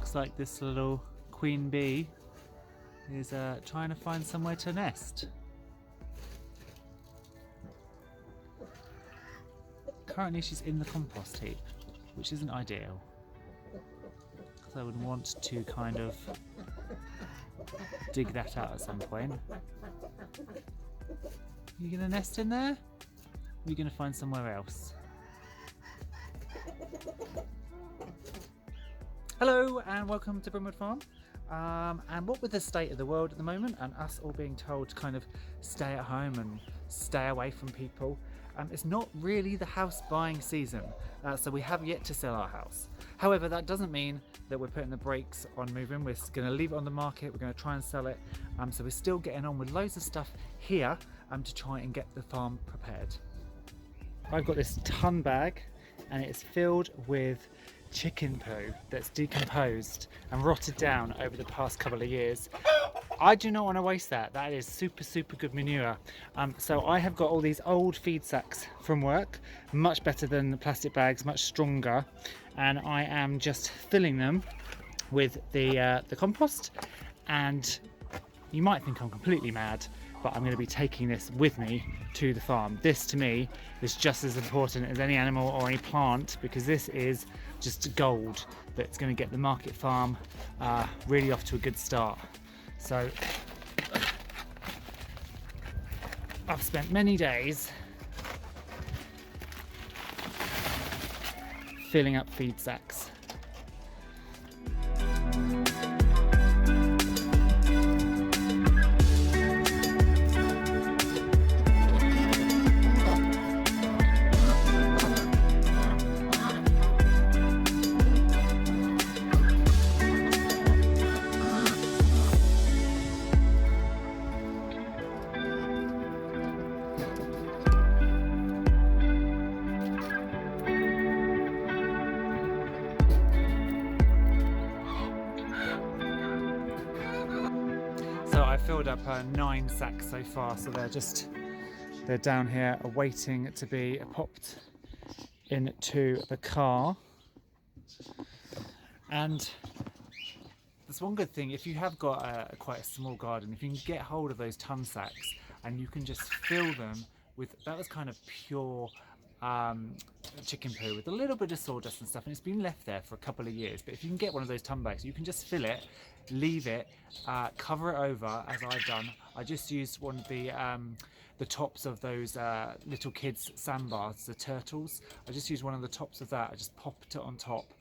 Looks like this little queen bee is trying to find somewhere to nest. Currently she's in the compost heap, which isn't ideal, because I would want to kind of dig that out at some point. Are you going to nest in there? Or are you going to find somewhere else? Hello and welcome to Brimwood Farm. And what with the state of the world at the moment and us all being told to kind of stay at home and stay away from people, it's not really the house buying season, so we have yet to sell our house. However, that doesn't mean that we're putting the brakes on moving. We're going to leave it on the market, we're going to try and sell it, so we're still getting on with loads of stuff here to try and get the farm prepared. I've got this ton bag and it's filled with chicken poo that's decomposed and rotted down over the past couple of years. I do not want to waste that. That is super good manure. So I have got all these old feed sacks from work, much better than the plastic bags, much stronger, and I am just filling them with the compost. And you might think I'm completely mad, but I'm going to be taking this with me to the farm. This to me is just as important as any animal or any plant, because this is just gold that's going to get the market farm really off to a good start. So I've spent many days filling up feed sacks. So I filled up 9 sacks so far, so they're down here awaiting to be popped into the car. And there's one good thing: if you have got quite a small garden, if you can get hold of those ton sacks and you can just fill them with, that was kind of pure chicken poo with a little bit of sawdust and stuff, and it's been left there for a couple of years. But if you can get one of those ton bags, you can just fill it, leave it, cover it over as I've done. I just used one of the tops of those little kids sandbars, the turtles. I just used one of the tops of that. I just popped it on top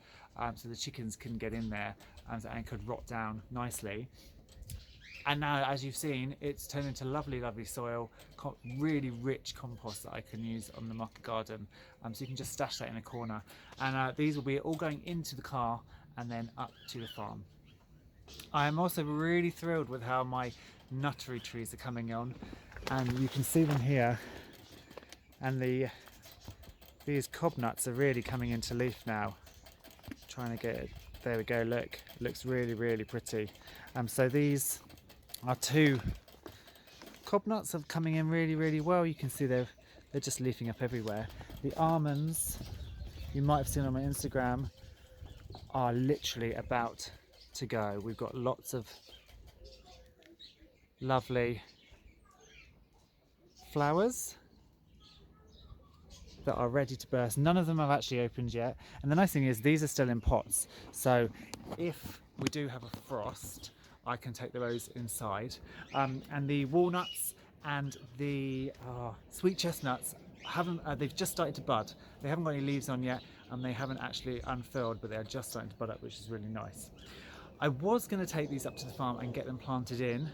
so the chickens can get in there and could rot down nicely. And now, as you've seen, it's turned into lovely soil, really rich compost that I can use on the market garden. So you can just stash that in a corner. And these will be all going into the car and then up to the farm. I am also really thrilled with how my nuttery trees are coming on, and you can see them here. And these cob nuts are really coming into leaf now. Trying to get it. There we go. Look, it looks really pretty. So these are 2 cob nuts are coming in really well. You can see they're just leafing up everywhere. The almonds, you might have seen on my Instagram, are literally about to go. We've got lots of lovely flowers that are ready to burst. None of them have actually opened yet, and the nice thing is these are still in pots, so if we do have a frost, I can take those inside. And the walnuts and the sweet chestnuts they've just started to bud. They haven't got any leaves on yet, and they haven't actually unfurled, but they're just starting to bud up, which is really nice. I was going to take these up to the farm and get them planted in,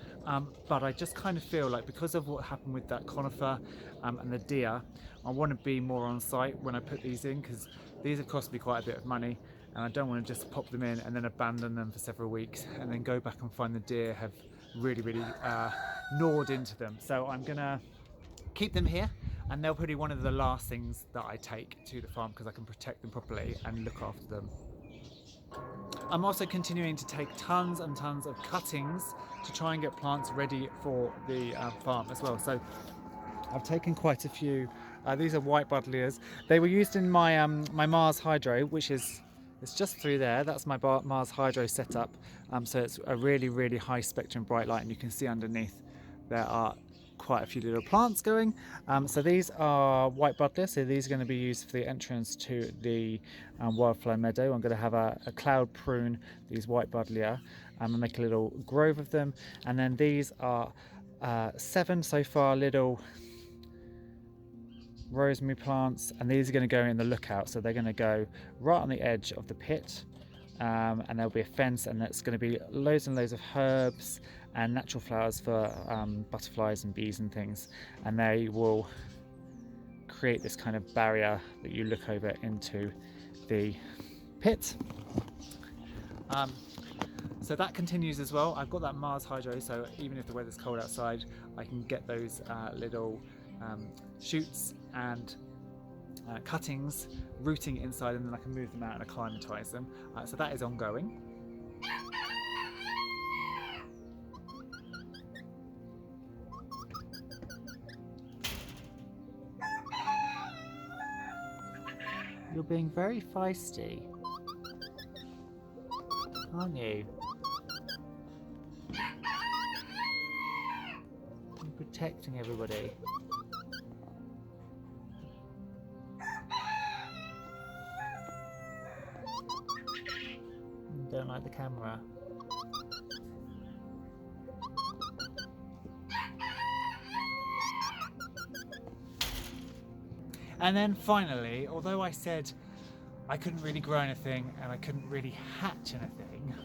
but I just kind of feel like, because of what happened with that conifer and the deer, I want to be more on site when I put these in, because these have cost me quite a bit of money, and I don't want to just pop them in and then abandon them for several weeks and then go back and find the deer have really gnawed into them. So I'm going to keep them here, and they'll probably be one of the last things that I take to the farm, because I can protect them properly and look after them. I'm also continuing to take tons and tons of cuttings to try and get plants ready for the farm as well. So I've taken quite a few. These are white buddleias. They were used in my my Mars Hydro, which is It's just through there. That's my Mars Hydro setup. So it's a really high spectrum bright light, and you can see underneath there are quite a few little plants going. So these are white buddleia, so these are going to be used for the entrance to the wildflower meadow. I'm going to have a cloud prune these white buddleia and make a little grove of them. And then these are 7 so far little rosemary plants, and these are going to go in the lookout, so they're going to go right on the edge of the pit, and there'll be a fence, and it's going to be loads and loads of herbs and natural flowers for butterflies and bees and things, and they will create this kind of barrier that you look over into the pit. So that continues as well. I've got that Mars Hydro, so even if the weather's cold outside, I can get those little shoots and cuttings rooting inside, and then I can move them out and acclimatise them. So that is ongoing. You're being very feisty, aren't you? You're protecting everybody. Don't like the camera. And then finally, although I said I couldn't really grow anything and I couldn't really hatch anything,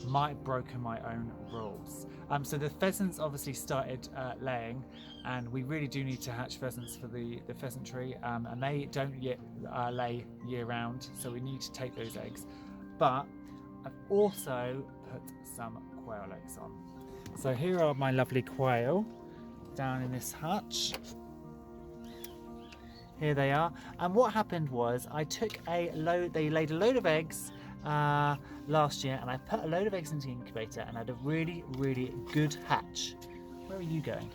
might broken my own rules. So the pheasants obviously started laying, and we really do need to hatch pheasants for the pheasantry, and they don't yet lay year round, so we need to take those eggs. But I've also put some quail eggs on. So here are my lovely quail down in this hutch. Here they are. And what happened was I took a load, they laid a load of eggs last year, and I put a load of eggs into the incubator, and I had a really good hatch. Where are you going?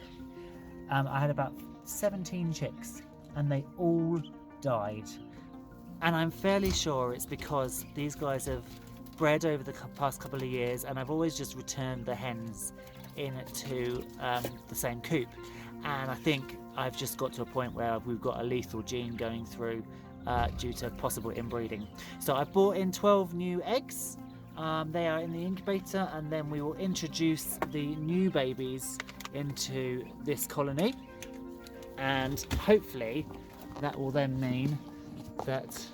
I had about 17 chicks, and they all died. And I'm fairly sure it's because these guys have bred over the past couple of years, and I've always just returned the hens into the same coop. And I think I've just got to a point where we've got a lethal gene going through due to possible inbreeding. So I bought in 12 new eggs. They are in the incubator, and then we will introduce the new babies into this colony, and hopefully that will then mean that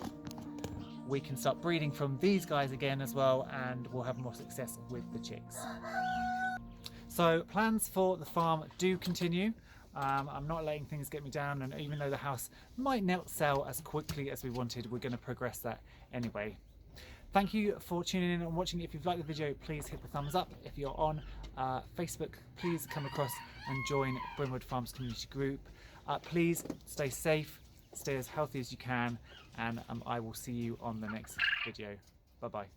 we can start breeding from these guys again as well, and we'll have more success with the chicks. So plans for the farm do continue. I'm not letting things get me down, and even though the house might not sell as quickly as we wanted, we're going to progress that anyway. Thank you for tuning in and watching. If you've liked the video, please hit the thumbs up. If you're on Facebook, please come across and join Brimwood Farm's community group. Please stay safe, stay as healthy as you can, and I will see you on the next video. Bye bye.